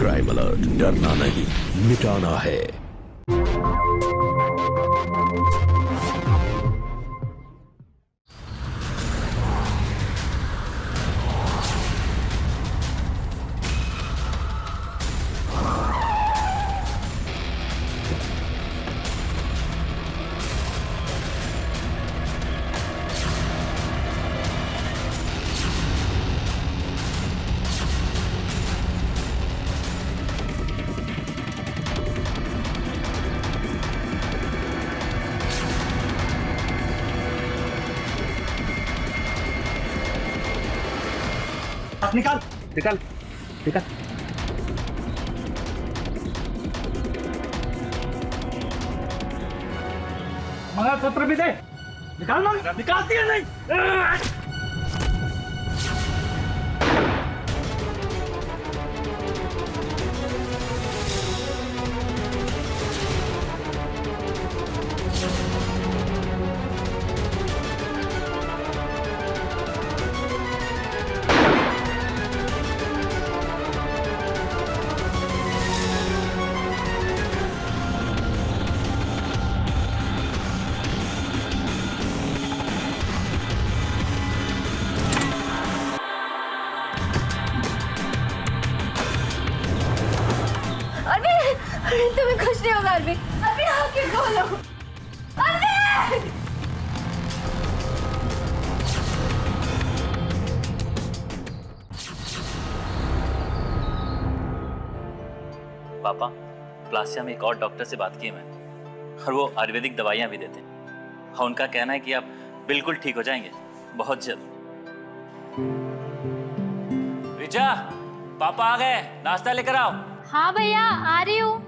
Crime alert, डरना नहीं मिटाना है। निकाल निकाल निकाल। मंगलसूत्र भी दे। निकाल ना, निकालती है नहीं। तुम्हें कुछ नहीं होगा अरबी। अभी आके खोलो। अरबी! पापा, प्लासिया में एक और डॉक्टर से बात की है मैंने, और वो आयुर्वेदिक दवाइयाँ भी देते हैं, और उनका कहना है कि आप बिल्कुल ठीक हो जाएंगे बहुत जल्द। रिचा, पापा आ गए, नाश्ता लेकर आओ। हाँ भैया, आ रही हूँ।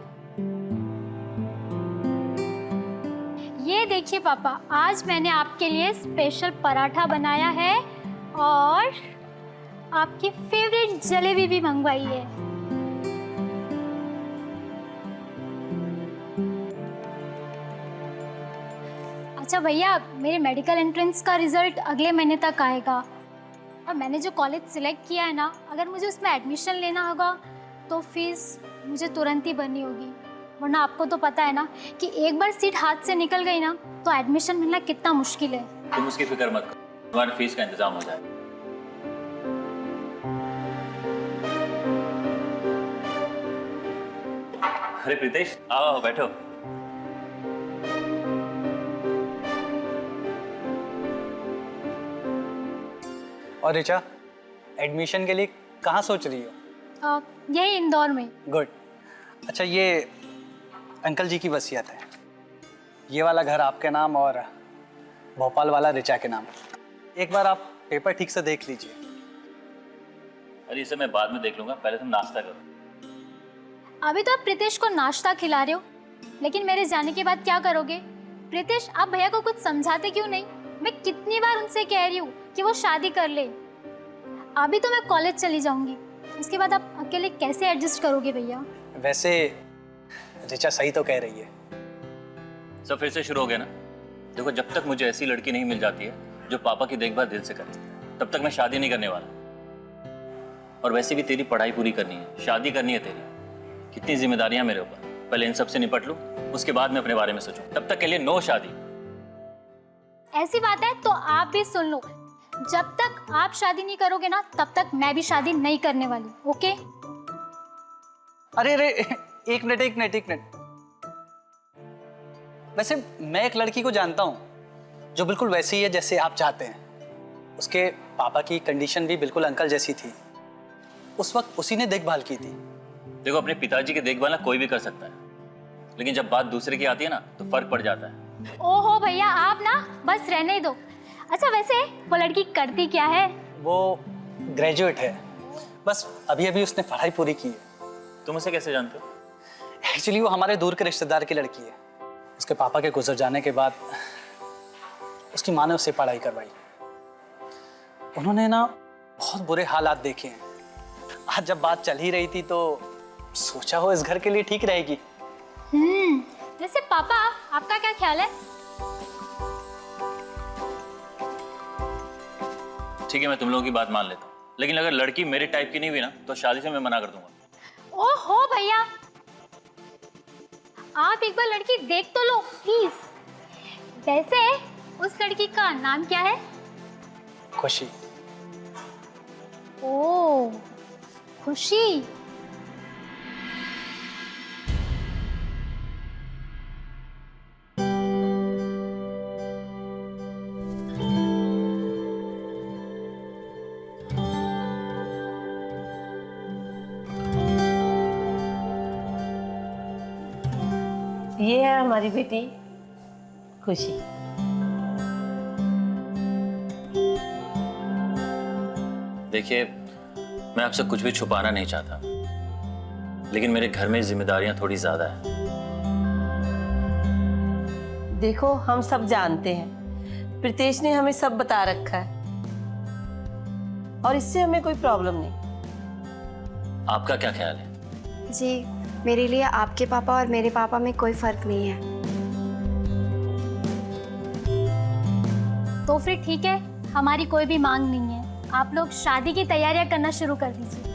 ये देखिए पापा, आज मैंने आपके लिए स्पेशल पराठा बनाया है और आपकी फेवरेट जलेबी भी मंगवाई है। अच्छा भैया, मेरे मेडिकल एंट्रेंस का रिजल्ट अगले महीने तक आएगा और मैंने जो कॉलेज सिलेक्ट किया है ना, अगर मुझे उसमें एडमिशन लेना होगा तो फीस मुझे तुरंत ही भरनी होगी, वरना आपको तो पता है ना कि एक बार सीट हाथ से निकल गई ना तो एडमिशन मिलना कितना मुश्किल है। तुम उसकी फिक्र मत करो, तुम्हारी फीस का इंतजाम हो जाएगा। अरे प्रीतेश, आओ बैठो। और रिचा, एडमिशन के लिए कहाँ सोच रही हो? यही इंदौर में। गुड। अच्छा, ये अंकल जी की वसीयत है, ये वाला घर आपके नाम और भोपाल वाला रिचा के नाम। एक बार आप पेपर ठीक से देख लीजिए। अरे इसे मैं बाद में देख लूंगा, पहले तुम नाश्ता करो। अभी तो आप प्रीतेश को नाश्ता खिला रहे हो, लेकिन मेरे जाने के बाद क्या करोगे? प्रीतेश, आप भैया को कुछ समझाते क्यों नहीं? मैं कितनी बार उनसे कह रही हूँ कि वो शादी कर ले। अभी तो मैं कॉलेज चली जाऊंगी, उसके बाद आप अकेले कैसे एडजस्ट करोगे भैया? वैसे रिचा सही तो कह रही है। सब फिर से शुरू हो गया ना। देखो, जब तक मुझे ऐसी लड़की नहीं मिल जाती है जो पापा की देखभाल दिल से करे, तब तक मैं शादी नहीं करने वाला। और वैसे भी तेरी पढ़ाई पूरी करनी है, शादी करनी है तेरी, कितनी जिम्मेदारियां मेरे ऊपर। पहले इन सब से निपट लूं, उसके बाद मैं अपने बारे में सोचूं। तब तक के लिए नो शादी। ऐसी बात है तो आप भी सुन लो, जब तक आप शादी नहीं करोगे ना, तब तक मैं भी शादी नहीं करने वाली। ओके? अरे अरे, एक मिनट एक मिनट एक मिनट। वैसे मैं एक लड़की को जानता हूँ जो बिल्कुल वैसी ही है जैसे आप चाहते हैं। उसके पापा की कंडीशन भी बिल्कुल अंकल जैसी थी, उस वक्त उसी ने देखभाल की थी। देखो, अपने पिताजी की देखभाल ना कोई भी कर सकता है, लेकिन जब बात दूसरे की आती है ना तो फर्क पड़ जाता है। ओहो भैया, आप ना बस रहने ही दो। अच्छा, वैसे वो लड़की करती क्या है? वो ग्रेजुएट है, बस अभी अभी उसने पढ़ाई पूरी की है। तुम उसे कैसे जानते हो? एक्चुअली वो हमारे दूर के रिश्तेदार की लड़की है। उसके पापा के गुजर जाने के बाद उसकी माँ ने उससे पढ़ाई करवाई। उन्होंने ना बहुत बुरे हालात देखे हैं। आज जब बात चल ही रही थी तो सोचा हो इस घर के लिए ठीक रहेगी। वैसे पापा, आपका क्या ख्याल है? ठीक है, मैं तुम लोगों की बात मान लेता हूँ, लेकिन अगर लड़की मेरे टाइप की नहीं हुई ना तो शादी से मैं मना कर दूंगा। ओहो भैया, आप एक बार लड़की देख तो लो प्लीज। वैसे उस लड़की का नाम क्या है? खुशी। ओ, खुशी। ये है हमारी बेटी खुशी। देखिए, मैं आपसे कुछ भी छुपाना नहीं चाहता, लेकिन मेरे घर में जिम्मेदारियां थोड़ी ज्यादा है। देखो, हम सब जानते हैं, प्रीतेश ने हमें सब बता रखा है और इससे हमें कोई प्रॉब्लम नहीं। आपका क्या ख्याल है? जी, मेरे लिए आपके पापा और मेरे पापा में कोई फर्क नहीं है। तो फिर ठीक है, हमारी कोई भी मांग नहीं है। आप लोग शादी की तैयारियां करना शुरू कर दीजिए।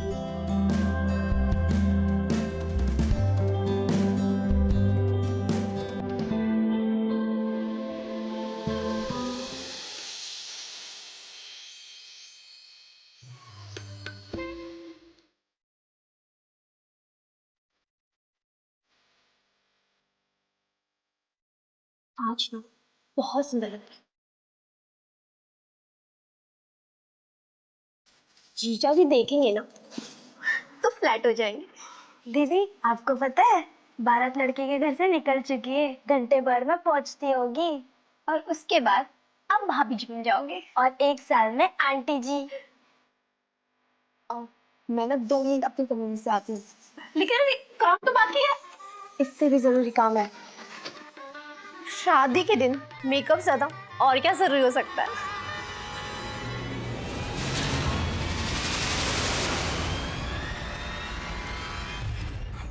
आज ना बहुत सुंदर लग रही है। जीजा भी देखेंगे ना तो फ्लैट हो जाएंगे। दीदी, आपको पता है बारात लड़के के घर से निकल चुकी है, घंटे भर में पहुंचती होगी और उसके बाद आप भाभी जी बन जाओगे और 1 साल में आंटी जी। और मैं ना 2 मिनट अपनी कमरे से आती हूँ, लेकिन अभी काम तो बाकी है। इससे भी जरूरी काम है। शादी के दिन मेकअप ज्यादा और क्या जरूरी हो सकता है।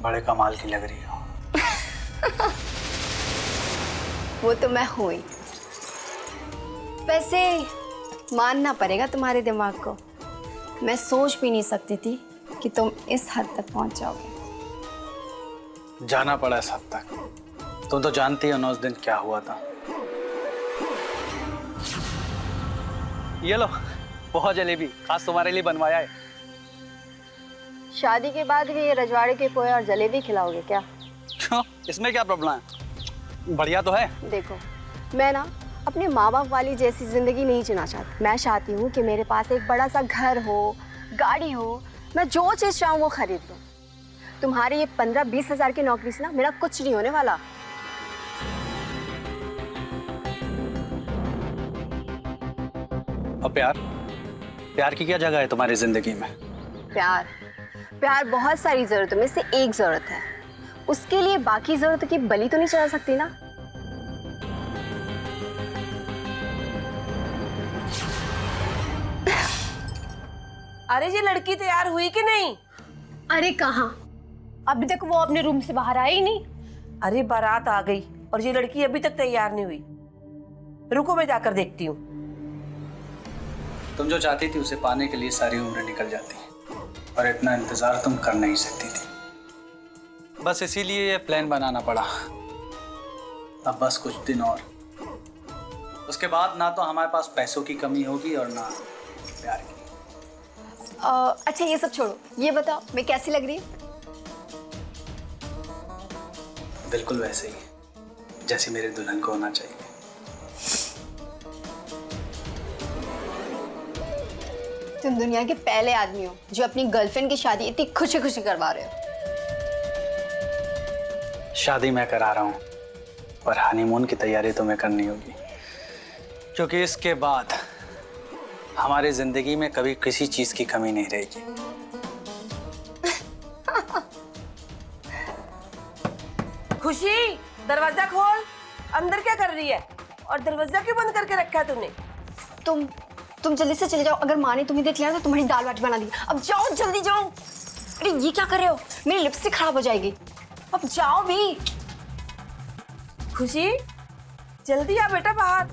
बड़े कमाल की लग रही हो। वो तो मैं हूँ ही। वैसे मानना पड़ेगा तुम्हारे दिमाग को, मैं सोच भी नहीं सकती थी कि तुम इस हद तक पहुंच जाओगे। जाना पड़ा इस हद तक। तुम तो जानती हो ना उस दिन क्या हुआ था। ये लो, बहुत जलेबी खास तुम्हारे लिए बनवाया है। शादी के बाद भी ये रजवाड़े के पोहे और जलेबी खिलाओगे क्या? क्यों, इसमें क्या प्रॉब्लम है? बढ़िया तो है। देखो, मैं ना अपने माँ बाप वाली जैसी जिंदगी नहीं जीना चाहती। मैं चाहती हूँ कि मेरे पास एक बड़ा सा घर हो, गाड़ी हो, मैं जो चीज चाहूँ वो खरीद लूँ। तुम्हारी ये 15-20 हजार की नौकरी से ना मेरा कुछ नहीं होने वाला। और प्यार, प्यार की क्या जगह है तुम्हारी जिंदगी में? प्यार, प्यार बहुत सारी जरूरतों में से एक जरूरत है। उसके लिए बाकी जरूरतों की बलि तो नहीं चढ़ा सकती ना। अरे ये लड़की तैयार हुई कि नहीं? अरे कहाँ, अभी तक वो अपने रूम से बाहर आई ही नहीं। अरे बारात आ गई और ये लड़की अभी तक तैयार नहीं हुई। रुको, मैं जाकर देखती हूँ। तुम जो चाहती थी उसे पाने के लिए सारी उम्र निकल जाती, और इतना इंतजार तुम कर नहीं सकती थी। बस इसीलिए ये प्लान बनाना पड़ा। अब बस कुछ दिन और, उसके बाद ना तो हमारे पास पैसों की कमी होगी और ना प्यार की। अच्छा ये सब छोड़ो, ये बताओ मैं कैसी लग रही हूँ? बिल्कुल वैसे ही जैसे मेरे दुल्हन को होना चाहिए। तुम दुनिया के पहले आदमी हो जो अपनी गर्लफ्रेंड की शादी इतनी खुशी खुशी करवा रहे हो। शादी मैं करा रहा हूँ और हनीमून की तैयारी तुम्हें करनी होगी, क्योंकि इसके बाद हमारी जिंदगी में कभी किसी चीज की कमी नहीं रहेगी। खुशी, दरवाजा खोल। अंदर क्या कर रही है? और दरवाजा क्यों बंद करके रखा है तुमने? तुम जल्दी से चले जाओ, अगर माँ ने तुम्हें देख लिया तो तुम्हारी दाल बाटी बना दी। अब जाओ, जल्दी जाओ। अरे ये क्या कर रहे हो? मेरी लिपस्टिक खराब हो जाएगी। अब जाओ भी। खुशी, जल्दी आ बेटा बाहर।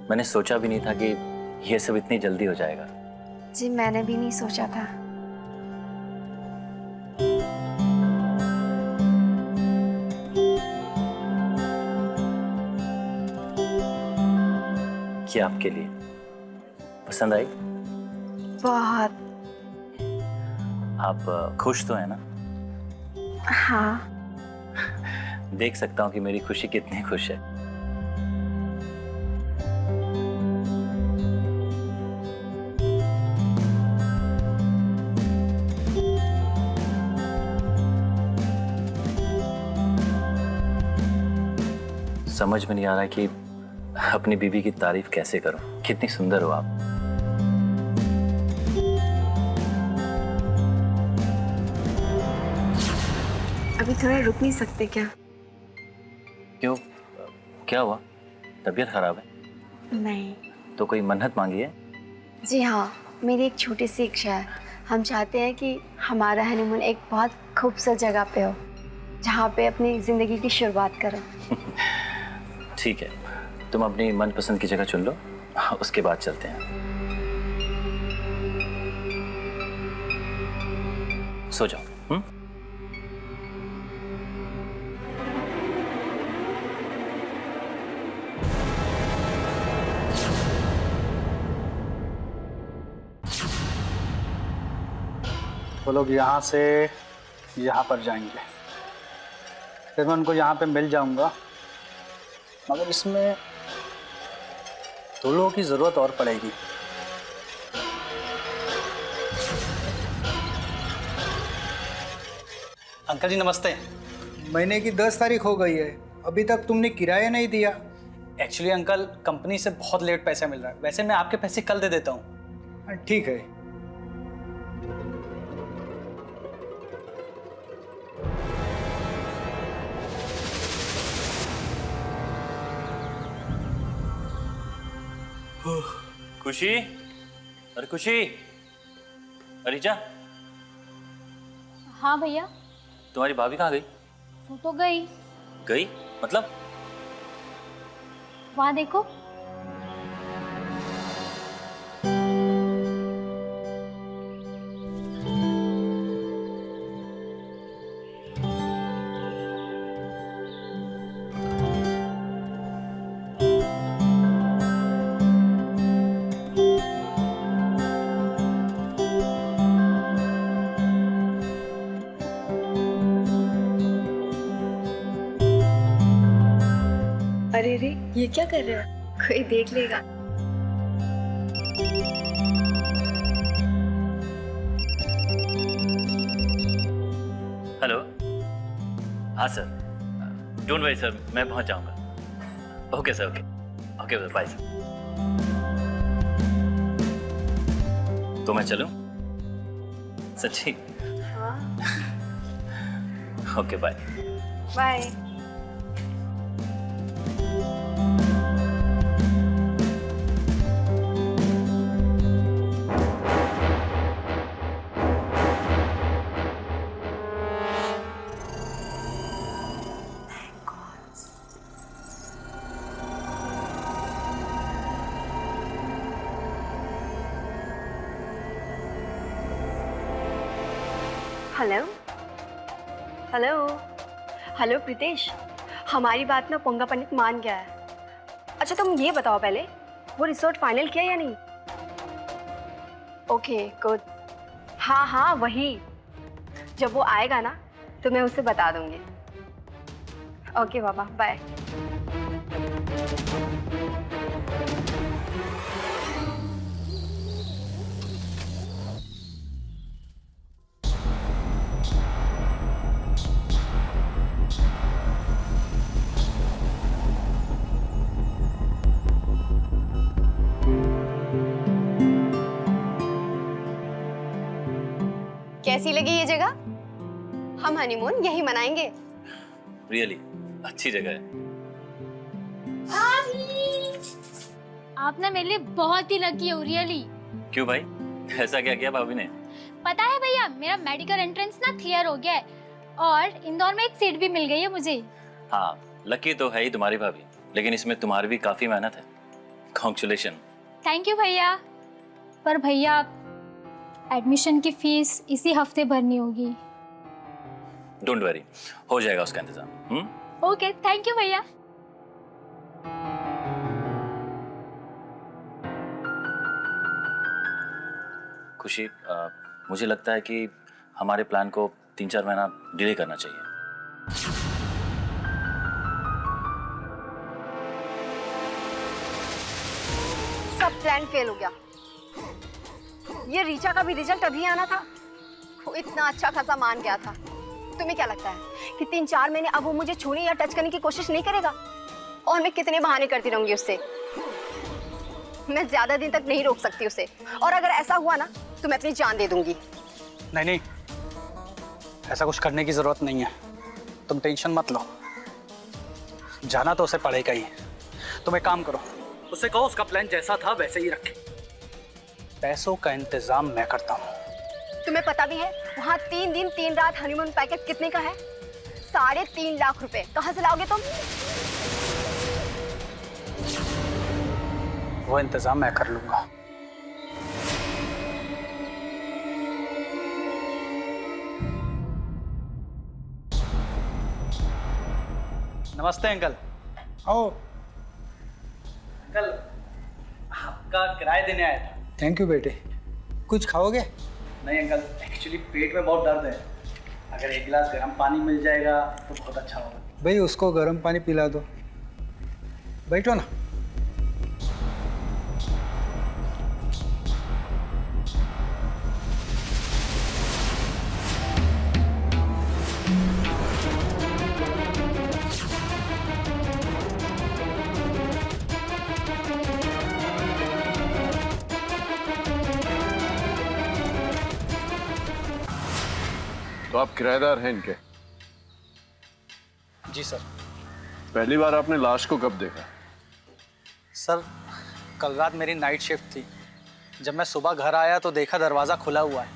मैंने सोचा भी नहीं था कि ये सब इतनी जल्दी हो जाएगा। जी मैंने भी नहीं सोचा था। ये आपके लिए। पसंद आई? बहुत। आप खुश तो हैं ना? हाँ। देख सकता हूँ कि मेरी खुशी कितनी खुश है। समझ में नहीं आ रहा है कि अपनी बीवी की तारीफ कैसे करूं। कितनी सुंदर हो आप। अभी थोड़ा रुक नहीं सकते क्या? क्यों, क्या हुआ? तबीयत खराब है? नहीं। तो कोई मन्नत मांगी है? जी हाँ, मेरी एक छोटी सी इच्छा है। हम चाहते हैं कि हमारा हनीमून एक बहुत खूबसूरत जगह पे हो, जहाँ पे अपनी ज़िंदगी की शुरुआत करें। ठीक है, तुम अपनी मनपसंद की जगह चुन लो, उसके बाद चलते हैं। सो जाओ। वो लोग यहाँ से यहाँ पर जाएंगे, फिर मैं उनको यहाँ पे मिल जाऊँगा, मगर इसमें 2 लोगों की ज़रूरत और पड़ेगी। अंकल जी नमस्ते। महीने की 10 तारीख हो गई है, अभी तक तुमने किराया नहीं दिया। एक्चुअली अंकल कंपनी से बहुत लेट पैसा मिल रहा है, वैसे मैं आपके पैसे कल दे देता हूँ। ठीक है। खुशी, अरे खुशी, अरीजा, हाँ भैया। तुम्हारी भाभी कहाँ गई? वो तो गई। गई मतलब? वहाँ देखो। अरे रे, ये क्या कर रहे हो? कोई देख लेगा। हेलो, हाँ सर, डोंट वरी सर, मैं पहुंच जाऊंगा। Okay sir, okay okay sir, bye sir. तो मैं चलूं? सच्ची? हाँ। Okay bye. Bye. Hello hello hello Pritesh, हमारी बात ना पोंगा पंडित मान गया है। अच्छा तुम ये बताओ पहले, वो रिसोर्ट फाइनल किया या नहीं? Okay good. हाँ हाँ वही, जब वो आएगा ना तो मैं उसे बता दूंगी। ओके बाबा, बाय। कैसी लगी ये जगह? हम हनीमून यही मनाएंगे। रियली अच्छी जगह है। आप ना मेरे लिए बहुत ही लकी हो, रियली। क्यों भाई, ऐसा क्या किया भाभी ने? पता है भैया, मेरा मेडिकल एंट्रेंस ना क्लियर हो गया है और इंदौर में एक सीट भी मिल गई है मुझे। हाँ, लकी तो है ही तुम्हारी भाभी, लेकिन इसमें तुम्हारी भी काफी मेहनत है। कॉन्ग्रेचुलेशन। थैंक यू भैया। पर भैया एडमिशन की फीस इसी हफ्ते भरनी होगी। डोंट वरी, हो जाएगा उसका इंतजाम। ओके, थैंक यू भैया। खुशी, मुझे लगता है कि हमारे प्लान को 3-4 महीना डिले करना चाहिए। सब प्लान फेल हो गया। ये रीचा का भी रिजल्ट अभी आना था। वो इतना अच्छा खासा मान गया था। तुम्हें क्या लगता है कि 3-4 महीने अब वो मुझे छूने या टच करने की कोशिश नहीं करेगा? और मैं कितने बहाने करती रहूंगी उससे। मैं ज्यादा दिन तक नहीं रोक सकती उसे, और अगर ऐसा हुआ ना तो मैं अपनी जान दे दूंगी। नहीं नहीं, ऐसा कुछ करने की जरूरत नहीं है। तुम टेंशन मत लो, जाना तो उसे पड़ेगा ही। तुम एक काम करो, उससे कहो उसका प्लान जैसा था वैसे ही रखे। पैसों का इंतजाम मैं करता हूँ। तुम्हें पता भी है वहाँ 3 दिन 3 रात हनीमून पैकेज कितने का है? 3.5 लाख रुपए। कहाँ से लाओगे तुम? वो इंतजाम मैं कर लूंगा। नमस्ते अंकल। आओ। अंकल, आपका किराया देने आया था। थैंक यू बेटे। कुछ खाओगे? नहीं अंकल, एक्चुअली पेट में बहुत दर्द है। अगर एक गिलास गर्म पानी मिल जाएगा तो बहुत अच्छा होगा। भाई उसको गर्म पानी पिला दो। बैठो ना। तो आप किराएदार हैं इनके? जी सर। पहली बार आपने लाश को कब देखा? सर, कल रात मेरी नाइट शिफ्ट थी। जब मैं सुबह घर आया तो देखा दरवाज़ा खुला हुआ है।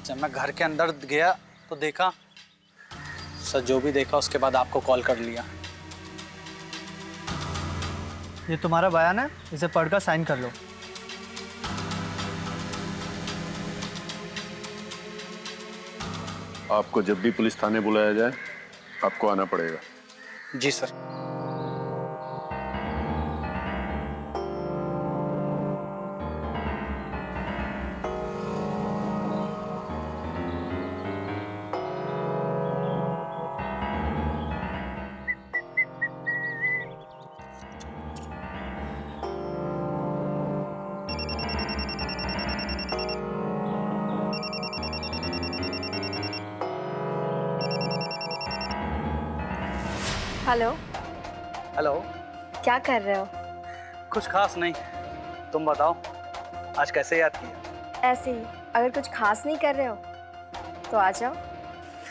जब मैं घर के अंदर गया तो देखा, सर जो भी देखा उसके बाद आपको कॉल कर लिया। ये तुम्हारा बयान है, इसे पढ़कर साइन कर लो। आपको जब भी पुलिस थाने बुलाया जाए आपको आना पड़ेगा। जी सर। हेलो। हेलो। क्या कर रहे हो? कुछ खास नहीं, तुम बताओ आज कैसे याद किया? ऐसे ही। अगर कुछ खास नहीं कर रहे हो तो आ जाओ।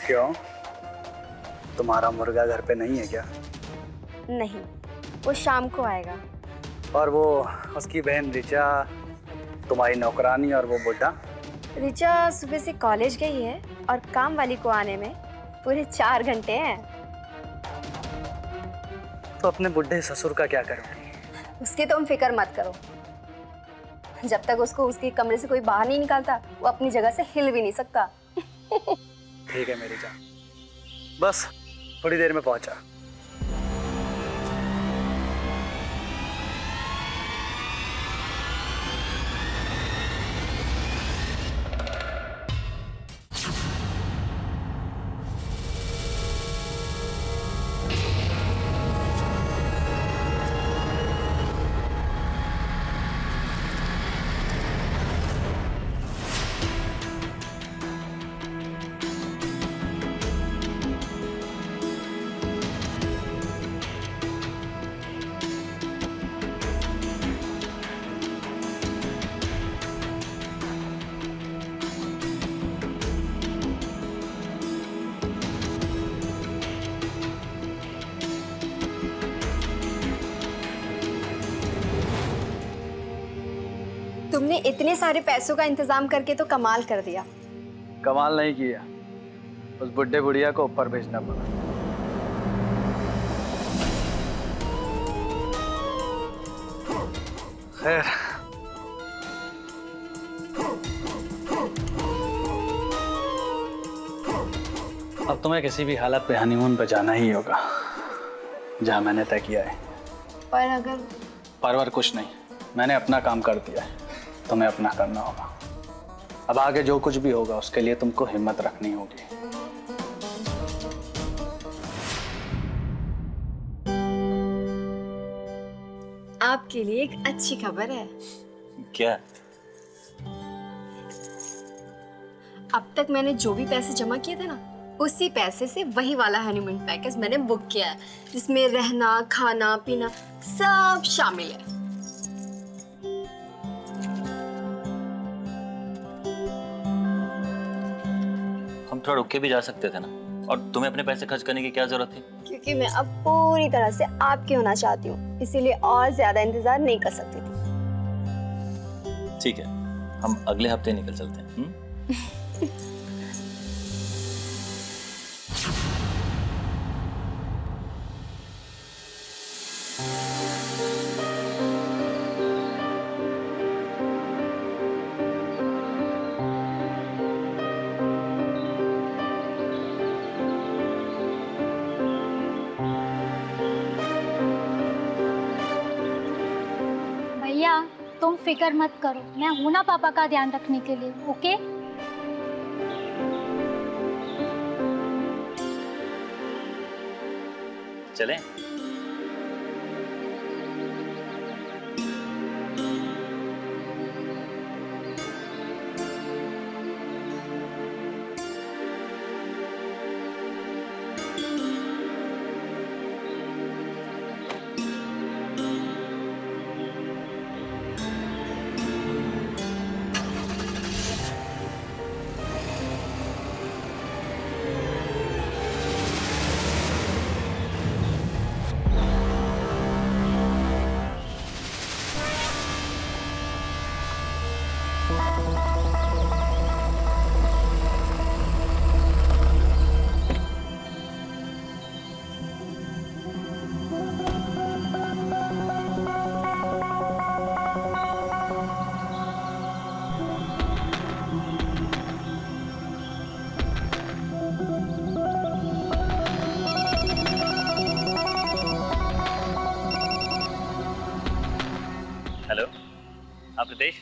क्यों, तुम्हारा मुर्गा घर पे नहीं है क्या? नहीं, वो शाम को आएगा। और वो उसकी बहन रिचा, तुम्हारी नौकरानी, और वो बुड्ढा? रिचा सुबह से कॉलेज गई है और काम वाली को आने में पूरे 4 घंटे हैं। तो अपने बुड्ढे ससुर का क्या करोगे? उसकी तुम फिक्र मत करो। जब तक उसको उसके कमरे से कोई बाहर नहीं निकालता वो अपनी जगह से हिल भी नहीं सकता। ठीक है मेरी जान, बस थोड़ी देर में पहुंचा। तुमने इतने सारे पैसों का इंतजाम करके तो कमाल कर दिया। कमाल नहीं किया, उस बुड्ढे बुढ़िया को ऊपर भेजना पड़ा। खैर, अब तुम्हें किसी भी हालत पे हनीमून पे जाना ही होगा, जहां मैंने तय किया है। पर अगर परवर कुछ नहीं, मैंने अपना काम कर दिया है, तुम्हें अपना करना होगा। अब आगे जो कुछ भी होगा उसके लिए तुमको हिम्मत रखनी होगी। आपके लिए एक अच्छी खबर है। क्या? अब तक मैंने जो भी पैसे जमा किए थे ना, उसी पैसे से वही वाला हनीमून पैकेज मैंने बुक किया है, जिसमें रहना, खाना, पीना सब शामिल है। हम थोड़ा रुक के भी जा सकते थे ना, और तुम्हें अपने पैसे खर्च करने की क्या जरूरत थी? क्योंकि मैं अब पूरी तरह से आपकी होना चाहती हूँ, इसीलिए और ज्यादा इंतजार नहीं कर सकती थी। ठीक है, हम अगले हफ्ते निकल चलते हैं। भैया तुम फिक्र मत करो, मैं हूं ना पापा का ध्यान रखने के लिए। ओके? चलें? हेलो, आप रितेश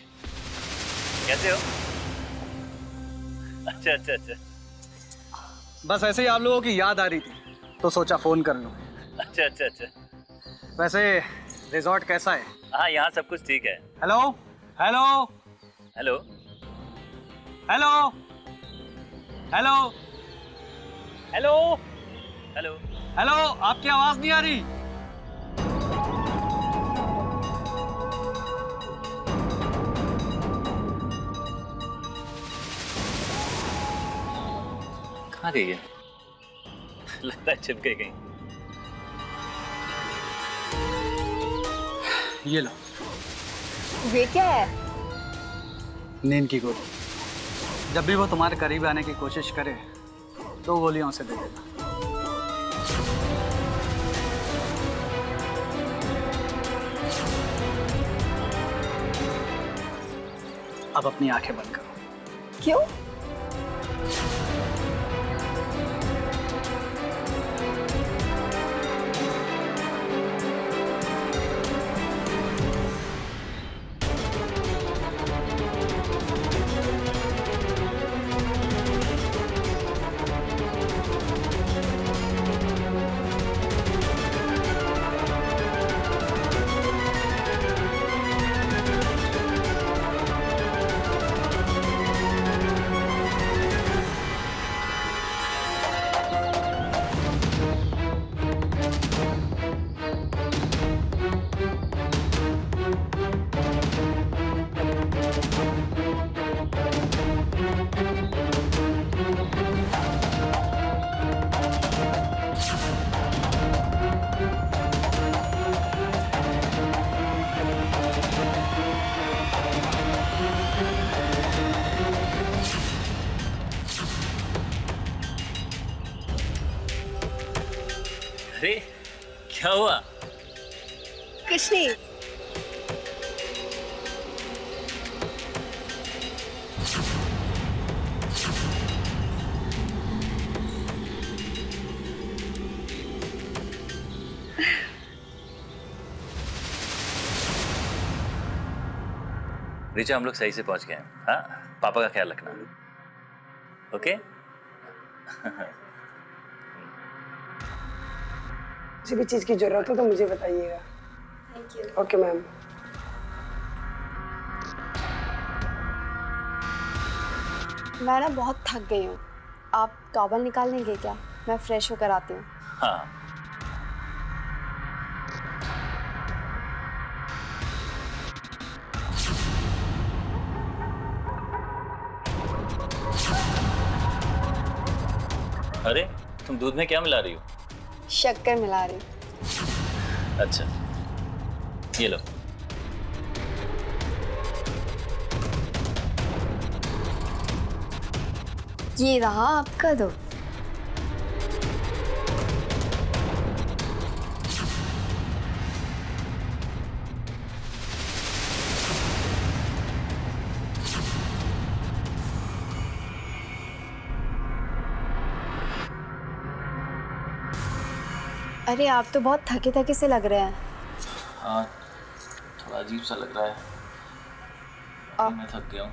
कैसे हो? अच्छा अच्छा अच्छा बस ऐसे ही आप लोगों की याद आ रही थी, तो सोचा फोन कर लूं। अच्छा अच्छा अच्छा। वैसे रिजॉर्ट कैसा है? हाँ, यहाँ सब कुछ ठीक है। Hello hello hello hello hello hello hello. Hello, आपकी आवाज नहीं आ रही। कहाँ गई है? लगता है छिप गई कहीं। ये लो, ये क्या है? नींद की गोली। जब भी वो तुम्हारे करीब आने की कोशिश करे, 2 गोलियां उसे दे देना। अब अपनी आंखें बंद करो। क्यों? अरे क्या हुआ? कुछ नहीं। ऋचा हम लोग सही से पहुंच गए हैं। हाँ, पापा का ख्याल रखना। ओके? किसी भी चीज़ की जरूरत हो तो मुझे बताइएगा। Thank you. Okay ma'am. मैं ना बहुत थक गई हूँ, आप टॉवल निकाल लेंगे क्या? मैं फ्रेश होकर आती हूँ। हाँ। अरे, तुम दूध में क्या मिला रही हो? शक्कर मिला रही हूँ। अच्छा, ये लो। ये रहा आपका दूध। अरे आप तो बहुत थके थके से लग रहे हैं। हाँ, थोड़ा अजीब सा लग रहा है। मैं थक गया हूँ।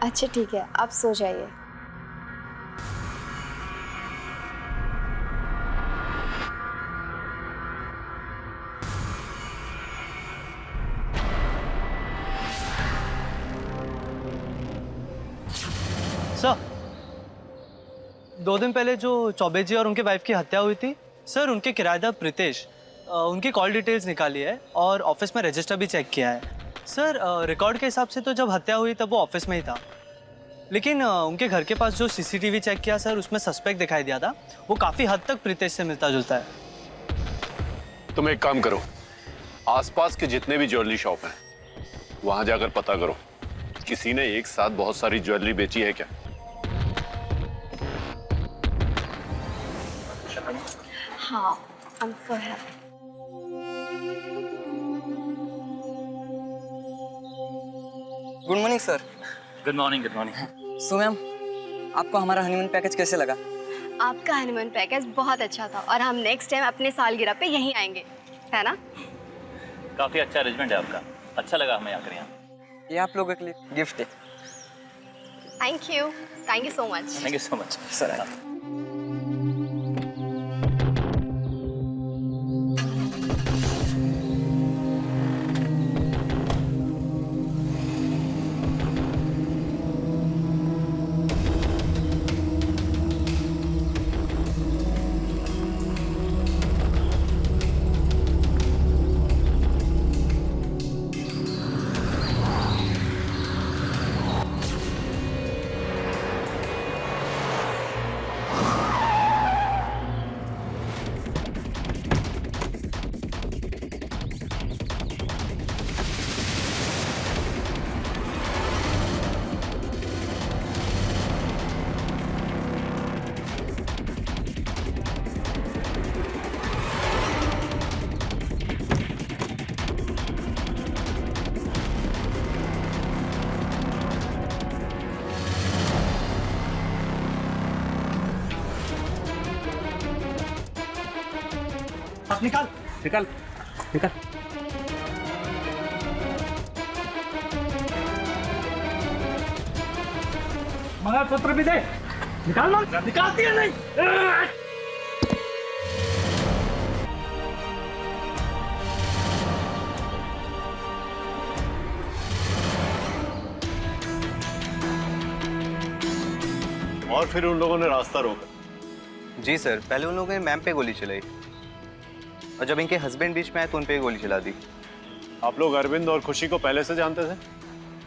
अच्छा ठीक है, आप सो जाइए। सर, 2 दिन पहले जो चौबे जी और उनके वाइफ की हत्या हुई थी, सर उनके किराएदार प्रीतेश, उनकी कॉल डिटेल्स निकाली है और ऑफिस में रजिस्टर भी चेक किया है। सर रिकॉर्ड के हिसाब से तो जब हत्या हुई तब वो ऑफिस में ही था, लेकिन उनके घर के पास जो सीसीटीवी चेक किया सर, उसमें सस्पेक्ट दिखाई दिया था। वो काफ़ी हद तक प्रीतेश से मिलता जुलता है। तुम एक काम करो, आसपास के जितने भी ज्वेलरी शॉप हैं वहां जाकर पता करो किसी ने एक साथ बहुत सारी ज्वेलरी बेची है क्या। हाँ, I'm so happy. Good morning sir. Good morning, good morning. So ma'am, आपको हमारा हनीमून पैकेज कैसे लगा? आपका हनीमून पैकेज बहुत अच्छा था और हम नेक्स्ट टाइम अपने सालगिरह पे यहीं आएंगे, है ना? काफी अच्छा अरेंजमेंट है आपका, अच्छा लगा हमें आकर यहाँ। ये आप लोगों के लिए गिफ्ट है। Thank you so much. Thank you so much sir. निकाल निकाल निकाल। मंगलसूत्र भी दे। निकाल ना, निकालती है नहीं। और फिर उन लोगों ने रास्ता रोका। जी सर, पहले उन लोगों ने मैम पे गोली चलाई और जब इनके हस्बैंड बीच में आए तो उन पे गोली चला दी। आप लोग अरविंद और खुशी को पहले से जानते थे?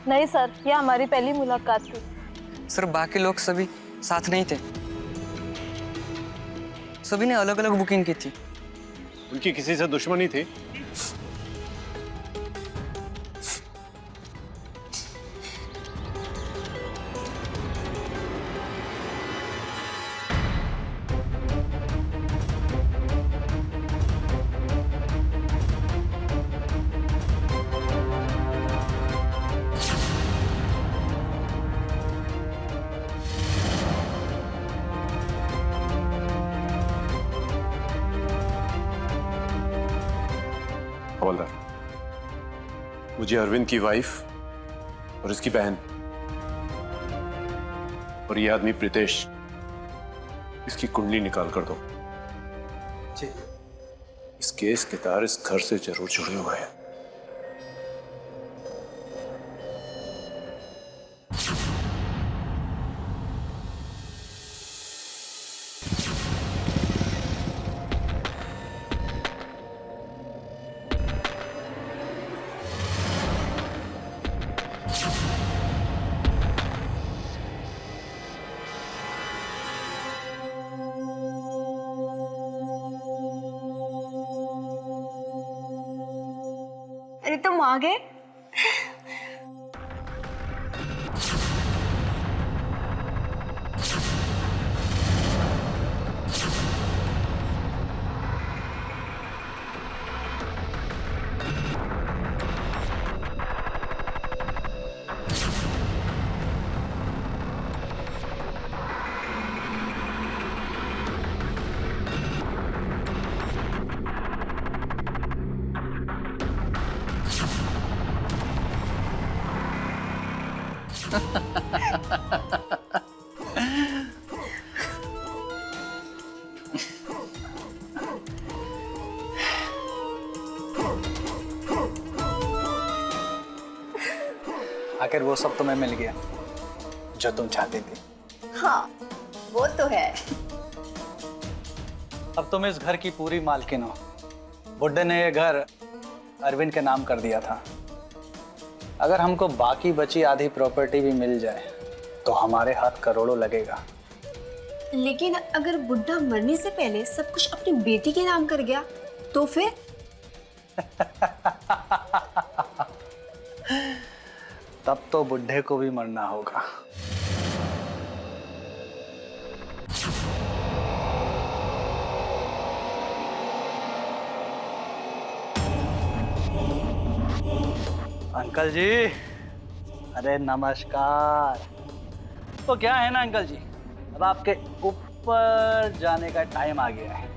नहीं सर, यह हमारी पहली मुलाकात थी। सर बाकी लोग सभी साथ नहीं थे, सभी ने अलग अलग बुकिंग की थी। उनकी किसी से दुश्मनी थी? हवलदार, मुझे अरविंद की वाइफ और इसकी बहन और ये आदमी प्रीतेश, इसकी कुंडली निकाल कर दो। जी। इस केस के तार इस घर से जरूर जुड़े हुए हैं। अरे तुम आ गए। आखिर वो सब तुम्हें मिल गया जो तुम चाहती थी। हाँ, वो तो है। अब तुम इस घर की पूरी मालकिन हो। बुड्ढे ने ये घर अरविंद के नाम कर दिया था। अगर हमको बाकी बची आधी प्रॉपर्टी भी मिल जाए तो हमारे हाथ करोड़ों लगेगा। लेकिन अगर बुड्ढा मरने से पहले सब कुछ अपनी बेटी के नाम कर गया तो फिर? तब तो बुड्ढे को भी मरना होगा। अंकल जी, अरे नमस्कार। तो क्या है ना अंकल जी, अब आपके ऊपर जाने का टाइम आ गया है।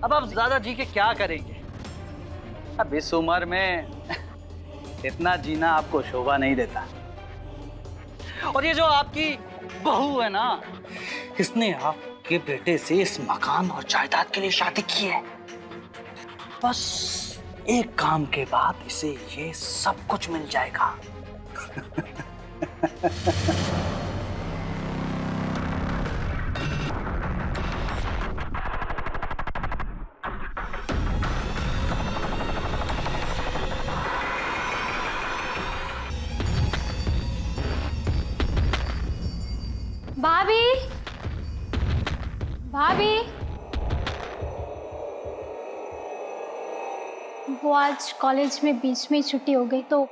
अब आप ज्यादा जी के क्या करेंगे? अब इस उम्र में इतना जीना आपको शोभा नहीं देता। और ये जो आपकी बहू है ना, इसने आपके बेटे से इस मकान और जायदाद के लिए शादी की है। बस एक काम के बाद इसे ये सब कुछ मिल जाएगा। भाभी, भाभी, वो आज कॉलेज में बीच में छुट्टी हो गई तो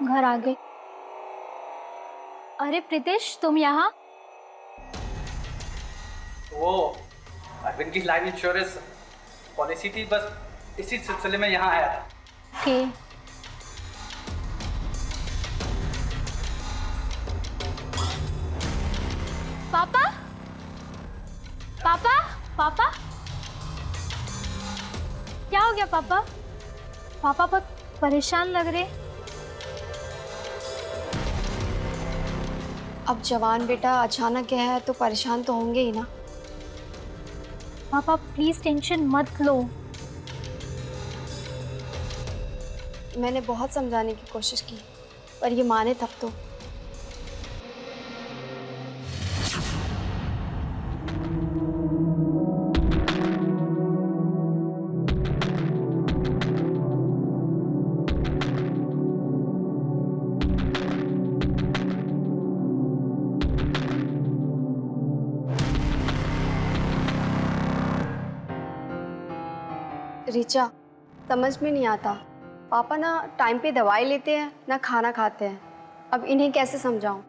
घर आ गई। अरे प्रीतेश, तुम यहाँ? वो अरविंद की लाइफ इंश्योरेंस पॉलिसी थी, बस इसी सिलसिले में यहाँ आया था। ओके। पापा, पापा, पापा, क्या हो गया पापा? पापा बहुत परेशान लग रहे। अब जवान बेटा अचानक गया है तो परेशान तो होंगे ही ना। पापा प्लीज टेंशन मत लो। मैंने बहुत समझाने की कोशिश की पर ये माने तब तो। ऋचा, समझ में नहीं आता। पापा ना टाइम पे दवाई लेते हैं ना खाना खाते हैं। अब इन्हें कैसे समझाऊं?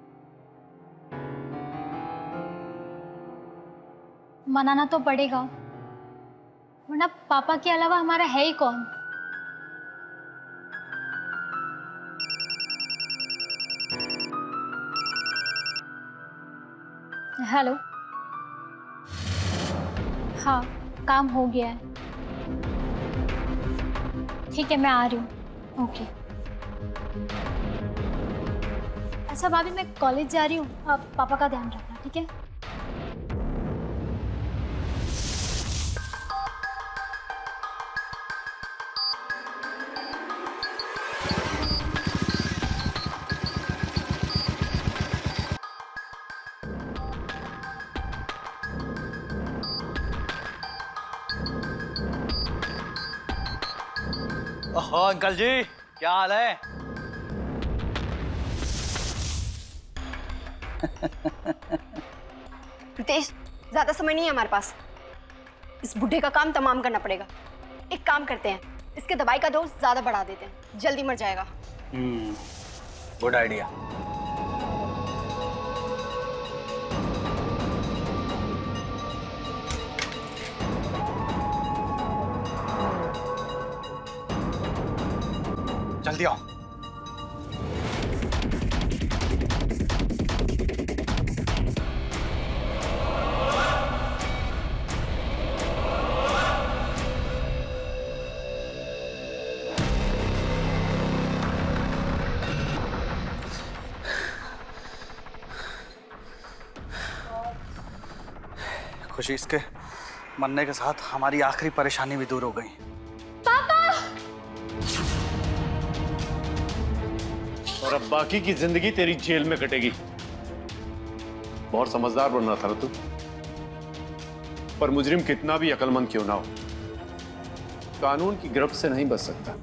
मनाना तो पड़ेगा, वरना पापा के अलावा हमारा है ही कौन? हेलो। हाँ, काम हो गया है। ठीक है, मैं आ रही हूँ। ओके। अच्छा भाभी, मैं कॉलेज जा रही हूँ, आप पापा का ध्यान रखना, ठीक है? ओहो अंकल जी, क्या हाल है? रितेश, ज्यादा समय नहीं है हमारे पास। इस बुढ़े का काम तमाम करना पड़ेगा। एक काम करते हैं, इसके दवाई का डोज ज्यादा बढ़ा देते हैं, जल्दी मर जाएगा। Good idea. जल्दी आओ। खुशी, इसके मरने के साथ हमारी आखिरी परेशानी भी दूर हो गई। और अब बाकी की जिंदगी तेरी जेल में कटेगी। बहुत समझदार बनना था ना तू, पर मुजरिम कितना भी अक्लमंद क्यों ना हो, कानून की गिरफ्त से नहीं बच सकता।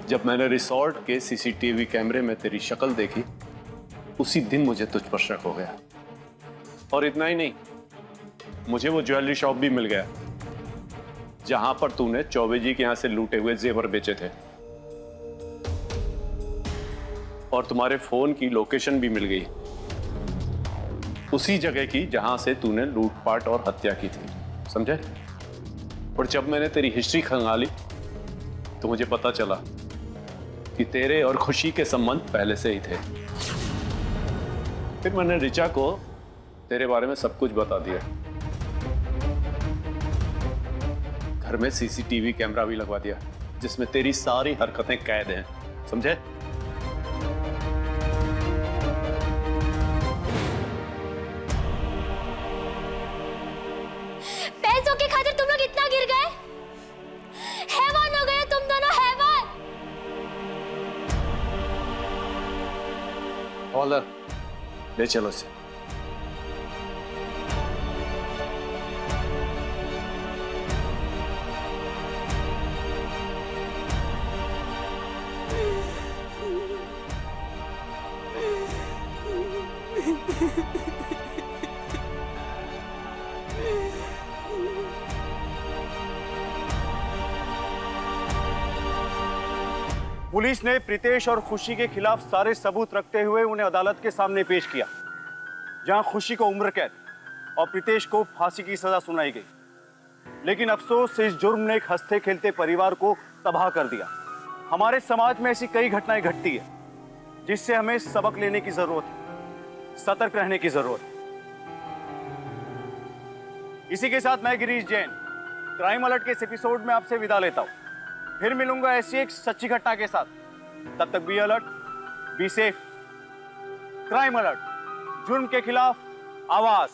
जब मैंने रिसोर्ट के सीसीटीवी कैमरे में तेरी शक्ल देखी, उसी दिन मुझे तुझ पर शक हो गया। और इतना ही नहीं, मुझे वो ज्वेलरी शॉप भी मिल गया जहां पर तूने चौबे जी के यहां से लूटे हुए जेवर बेचे थे, और तुम्हारे फोन की लोकेशन भी मिल गई, उसी जगह की जहां से तूने लूटपाट और हत्या की थी, समझे? और जब मैंने तेरी हिस्ट्री खंगाली तो मुझे पता चला कि तेरे और खुशी के संबंध पहले से ही थे। फिर मैंने रिचा को तेरे बारे में सब कुछ बता दिया। घर में सीसीटीवी कैमरा भी लगवा दिया जिसमें तेरी सारी हरकतें कैद हैं, समझे? पैसों की खातिर तुम लोग इतना गिर गए, हैवान हो गए तुम दोनों, हैवान। हॉलर, ले चलो इसे। पुलिस ने प्रीतेश और खुशी के खिलाफ सारे सबूत रखते हुए उन्हें अदालत के सामने पेश किया, जहां खुशी को उम्र कैद और प्रीतेश को फांसी की सजा सुनाई गई। लेकिन अफसोस, इस जुर्म ने एक हंसते खेलते परिवार को तबाह कर दिया। हमारे समाज में ऐसी कई घटनाएं घटती है जिससे हमें सबक लेने की जरूरत है, सतर्क रहने की जरूरत है। इसी के साथ मैं गिरीश जैन क्राइम अलर्ट के इस एपिसोड में आपसे विदा लेता हूं। फिर मिलूंगा ऐसी एक सच्ची घटना के साथ। तब तक be alert, be safe. Crime alert, जुर्म के खिलाफ आवाज।